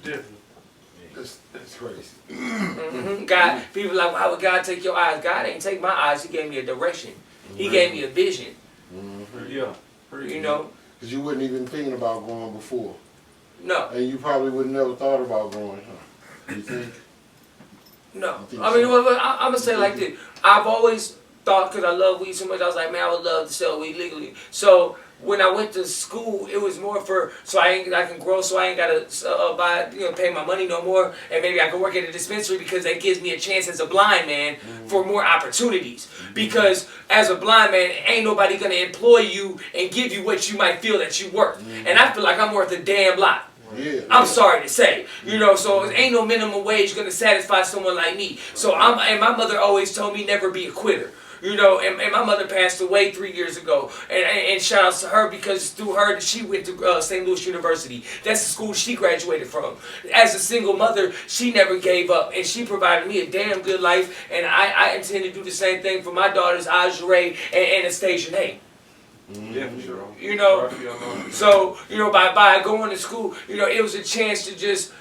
[SPEAKER 5] Definitely.
[SPEAKER 2] That's crazy.
[SPEAKER 3] Mm-hmm. God, people are like, why would God take your eyes? God ain't take my eyes. He gave me a direction. He gave me a vision.
[SPEAKER 2] Mm-hmm.
[SPEAKER 5] Yeah.
[SPEAKER 3] You know?
[SPEAKER 2] Because you wasn't even thinking about going before.
[SPEAKER 3] No.
[SPEAKER 2] And you probably would never thought about going, huh? You think?
[SPEAKER 3] No.
[SPEAKER 2] think
[SPEAKER 3] I mean,
[SPEAKER 2] so?
[SPEAKER 3] I'm going to say it like this. I've always thought, because I love weed so much, I was like, man, I would love to sell weed legally. So when I went to school, it was more so I can grow, so I ain't got to pay my money no more. And maybe I can work at a dispensary because that gives me a chance as a blind man for more opportunities. Because as a blind man, ain't nobody going to employ you and give you what you might feel that you're worth. And I feel like I'm worth a damn lot.
[SPEAKER 2] Yeah.
[SPEAKER 3] I'm sorry to say, so ain't no minimum wage gonna satisfy someone like me. So and my mother always told me never be a quitter. And my mother passed away 3 years ago, and shout outs to her because through her she went to St. Louis University. That's the school she graduated from. As a single mother, she never gave up, and she provided me a damn good life. And I intend to do the same thing for my daughters, Ajure and Anastasia Nay.
[SPEAKER 5] Definitely, bro.
[SPEAKER 3] So by going to school, it was a chance to just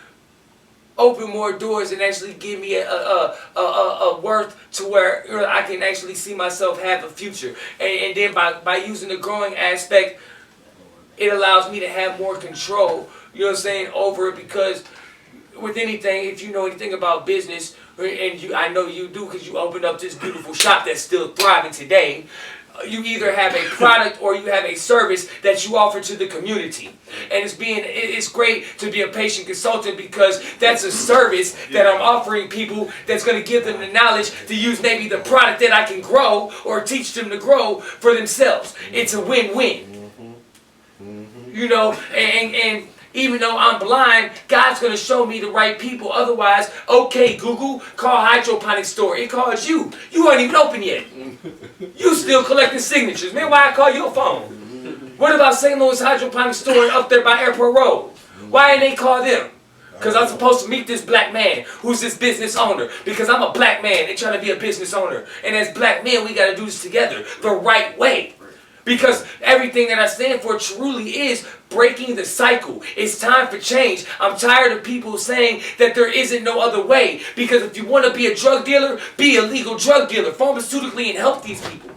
[SPEAKER 3] open more doors and actually give me a worth to where I can actually see myself have a future. And then by using the growing aspect, it allows me to have more control, over it, because with anything, if you know anything about business, and I know you do because you opened up this beautiful shop that's still thriving today, you either have a product or you have a service that you offer to the community. And it's great to be a patient consultant because that's a service that I'm offering people that's going to give them the knowledge to use maybe the product that I can grow or teach them to grow for themselves. It's a win-win. And even though I'm blind, God's going to show me the right people. Otherwise, okay, Google, call hydroponic store. It calls you. You aren't even open yet. You still collecting signatures. Man, why I call your phone? What about St. Louis hydroponic store up there by Airport Road? Why ain't they call them? Because I'm supposed to meet this black man who's this business owner. Because I'm a black man and trying to be a business owner. And as black men, we got to do this together the right way. Because everything that I stand for truly is breaking the cycle. It's time for change. I'm tired of people saying that there isn't no other way. Because if you want to be a drug dealer, be a legal drug dealer, pharmaceutically, and help these people.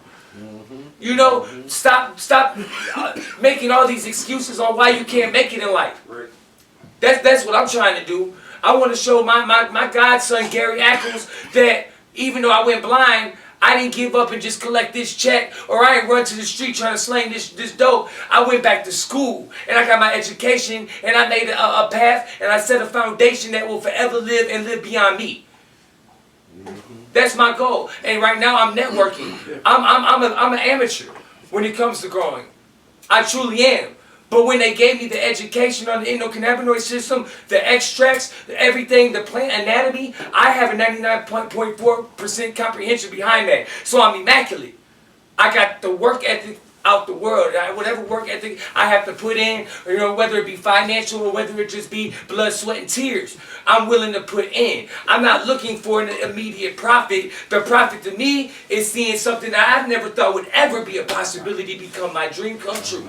[SPEAKER 3] Stop making all these excuses on why you can't make it in life. That's what I'm trying to do. I want to show my godson, Gary Ackles, that even though I went blind, I didn't give up and just collect this check, or I ain't run to the street trying to slang this dope. I went back to school, and I got my education, and I made a path, and I set a foundation that will forever live and live beyond me. That's my goal. And right now I'm networking. I'm an amateur when it comes to growing. I truly am. But when they gave me the education on the endocannabinoid system, the extracts, everything, the plant anatomy, I have a 99.4% comprehension behind that. So I'm immaculate. I got the work ethic out the world. Whatever work ethic I have to put in, you know, whether it be financial or whether it just be blood, sweat, and tears, I'm willing to put in. I'm not looking for an immediate profit. The profit to me is seeing something that I've never thought would ever be a possibility become my dream come true.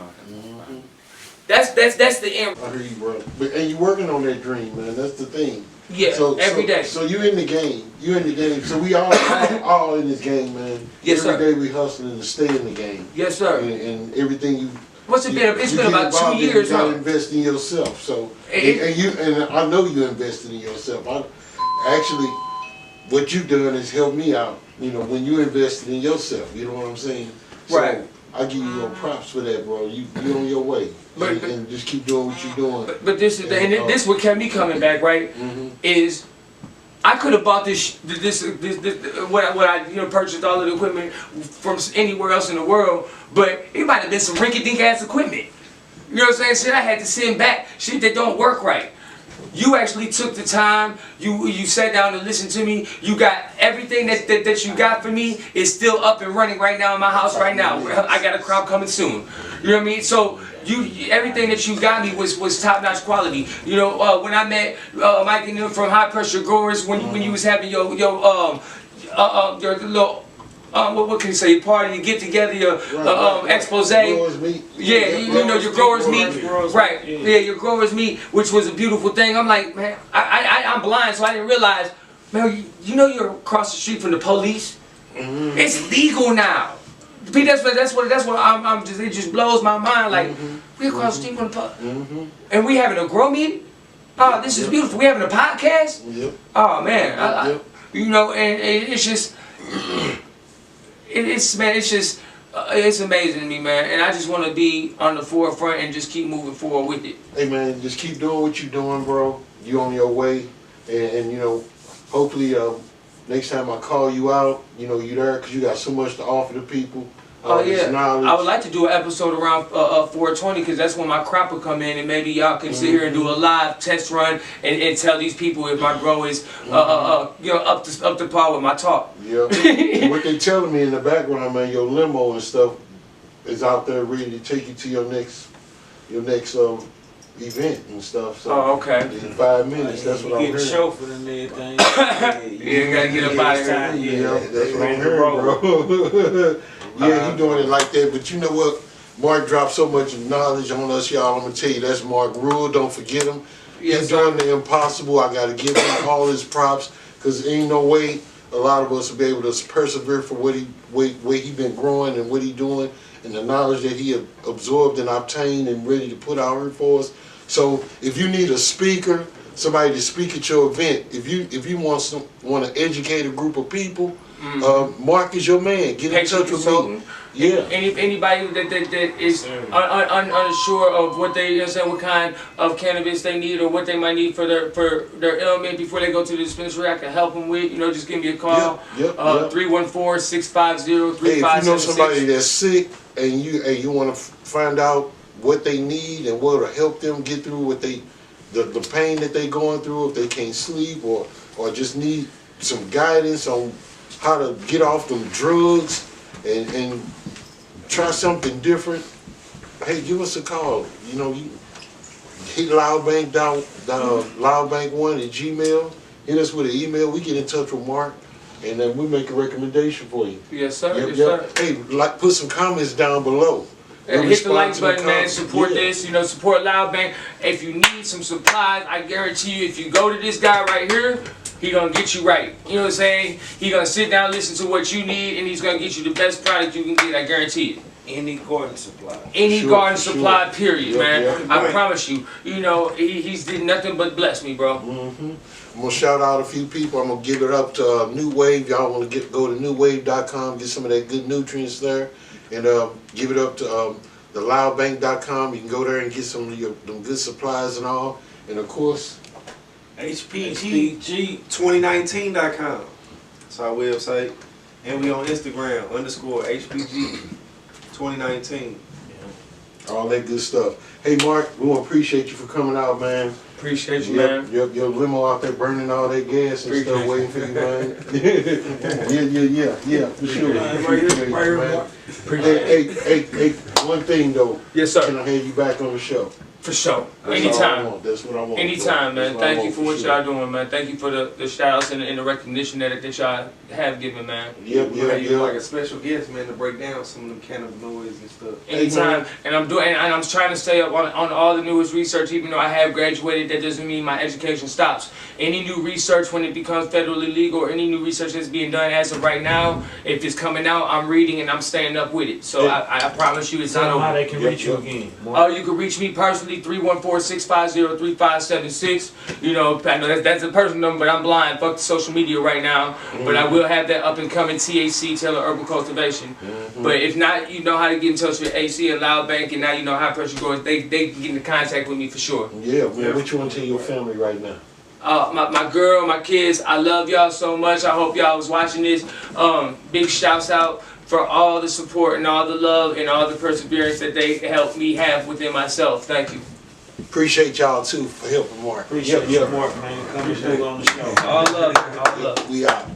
[SPEAKER 3] That's the end.
[SPEAKER 2] I hear you, bro. And you working on that dream, man. That's the thing.
[SPEAKER 3] Yeah, every day.
[SPEAKER 2] So you in the game. You in the game. So we all in this game, man.
[SPEAKER 3] Yes,
[SPEAKER 2] Every
[SPEAKER 3] sir.
[SPEAKER 2] day we hustling to stay in the game.
[SPEAKER 3] Yes, sir.
[SPEAKER 2] And everything you.
[SPEAKER 3] What's it been? It's been about 2 years,
[SPEAKER 2] You
[SPEAKER 3] huh?
[SPEAKER 2] gotta invest in yourself. So and I know you invested in yourself. Actually, what you done is helped me out. You know, when you invested in yourself. You know what I'm saying? So,
[SPEAKER 3] Right.
[SPEAKER 2] I give you your props for that, bro. You on your way. And just keep doing what you're doing.
[SPEAKER 3] But this is this what kept me coming back, right? Is I could have bought this what I you know purchased all of the equipment from anywhere else in the world, but it might have been some rinky-dink ass equipment. You know what I'm saying? Shit I had to send back. Shit that don't work right. You actually took the time. You sat down and listened to me. You got everything that you got for me is still up and running right now in my house right now. I got a crop coming soon. You know what I mean? So everything that you got me was top notch quality. You know when I met Mike and them from High Pressure Growers when you was having your little. What can you say? Party, you get together, your expose.
[SPEAKER 2] Growers meet.
[SPEAKER 3] Yeah, you know your growers meet, right? Yeah, your growers meet, which was a beautiful thing. I'm like, man, I'm blind, so I didn't realize, man. You know you're across the street from the police. It's legal now. That's what I'm just. It just blows my mind. Like we across the street from the police, and we having a grow meeting. Oh, this is beautiful. We having a podcast.
[SPEAKER 2] Yep.
[SPEAKER 3] Oh man, you know, and it's just. It's amazing to me, man, and I just want to be on the forefront and just keep moving forward with it.
[SPEAKER 2] Hey man, just keep doing what you're doing, bro. You on your way, and you know, hopefully next time I call you out, you know you there because you got so much to offer to people.
[SPEAKER 3] Oh yeah,
[SPEAKER 2] knowledge.
[SPEAKER 3] I would like to do an episode around 420 because that's when my crop will come in, and maybe y'all can sit here and do a live test run and tell these people if my grow is you know up to par with my talk.
[SPEAKER 2] Yeah. What they telling me in the background, man, your limo and stuff is out there ready to take you to your next event and stuff. So
[SPEAKER 3] Oh, okay.
[SPEAKER 2] in 5 minutes, that's what I'm
[SPEAKER 4] Getting
[SPEAKER 2] hearing.
[SPEAKER 4] chauffeured and everything.
[SPEAKER 3] You gotta get up out of here.
[SPEAKER 2] Yeah, that's what I'm hearing, bro. Yeah, he doing it like that. But you know what? Mark dropped so much knowledge on us, y'all. I'm gonna tell you, that's Mark Ruhl. Don't forget him.
[SPEAKER 3] Yes,
[SPEAKER 2] He's
[SPEAKER 3] sir.
[SPEAKER 2] doing the impossible. I gotta give him all his props, cause ain't no way a lot of us will be able to persevere for what he been growing and what he doing, and the knowledge that he have absorbed and obtained and ready to put out here for us. So if you need a speaker, somebody to speak at your event, if you want to educate a group of people, Mark is your man. Get in touch with me. Yeah.
[SPEAKER 3] Anybody that is unsure of what they, you know, saying, what kind of cannabis they need or what they might need for their ailment before they go to the dispensary, I can help them with. You know, just give me a call. 314-650-3576.
[SPEAKER 2] Hey, if you know somebody that's sick and you want to find out what they need and what will help them get through what the pain that they going through, if they can't sleep or just need some guidance on how to get off them drugs and try something different, hey, give us a call. You know, you hit Loudbank down Loudbank1@gmail. Hit us with an email. We get in touch with Mark, and then we make a recommendation for you.
[SPEAKER 3] Yes, sir.
[SPEAKER 2] Yep,
[SPEAKER 3] Yes,
[SPEAKER 2] yep.
[SPEAKER 3] sir.
[SPEAKER 2] Hey, put some comments down below.
[SPEAKER 3] And hit the like button, man. Support
[SPEAKER 2] Yeah.
[SPEAKER 3] this, you know, support Loudbank. If you need some supplies, I guarantee you, if you go to this guy right here, he gonna get you right. You know what I'm saying? He gonna sit down, listen to what you need, and he's gonna get you the best product you can get. I guarantee it.
[SPEAKER 4] Any garden supply.
[SPEAKER 3] Any
[SPEAKER 2] Sure,
[SPEAKER 3] garden
[SPEAKER 2] sure.
[SPEAKER 3] supply, period,
[SPEAKER 2] Yep,
[SPEAKER 3] man.
[SPEAKER 2] yep.
[SPEAKER 3] I promise you. You know, he's did nothing but bless me, bro.
[SPEAKER 2] I'm gonna shout out a few people. I'm gonna give it up to New Wave. Y'all want to go to newwave.com, get some of that good nutrients there, and give it up to the loudbank.com. You can go there and get some of them good supplies and all. And of course,
[SPEAKER 5] HPG2019.com. That's our website. And we on Instagram _HPG2019.
[SPEAKER 2] all that good stuff. Hey, Mark, we want to appreciate you for coming out, man.
[SPEAKER 3] Appreciate you, man.
[SPEAKER 2] Your limo out there burning all that gas and stuff, waiting for you, man. yeah, for sure. Hey, one thing though.
[SPEAKER 3] Yes, sir.
[SPEAKER 2] Can I have you back on the show?
[SPEAKER 3] For sure.
[SPEAKER 2] That's
[SPEAKER 3] Anytime.
[SPEAKER 2] all I want. That's what I want.
[SPEAKER 3] Anytime, man.
[SPEAKER 2] That's what I
[SPEAKER 3] Thank you
[SPEAKER 2] want
[SPEAKER 3] for what
[SPEAKER 2] sure.
[SPEAKER 3] y'all doing, man. Thank you for the shout outs and the recognition that y'all have given, man.
[SPEAKER 2] Yep.
[SPEAKER 5] You like a special guest, man, to break down some of them cannabinoids and stuff.
[SPEAKER 3] Anytime, and I'm trying to stay up on all the newest research. Even though I have graduated, that doesn't mean my education stops. Any new research when it becomes federally legal, or any new research that's being done as of right now, if it's coming out, I'm reading and I'm staying up with it. So I promise you, it's not
[SPEAKER 4] Tell them how
[SPEAKER 3] over.
[SPEAKER 4] they can reach you again.
[SPEAKER 3] You can reach me personally, 314-650-3576. You know, I know that's a personal number, but I'm blind. Fuck the social media right now. But I will have that up and coming THC, Taylor Herbal Cultivation. But if not, you know how to get in touch with AC and Loud Bank, and now you know how pressure grows. They can get in contact with me for sure.
[SPEAKER 2] Yeah, man. What you want to tell your family right now?
[SPEAKER 3] My girl, my kids, I love y'all so much. I hope y'all was watching this. Big shouts out for all the support and all the love and all the perseverance that they helped me have within myself. Thank you.
[SPEAKER 2] Appreciate y'all too for helping Mark.
[SPEAKER 4] Appreciate you, Mark, man. Coming through on the show.
[SPEAKER 3] All love. All love.
[SPEAKER 2] We out.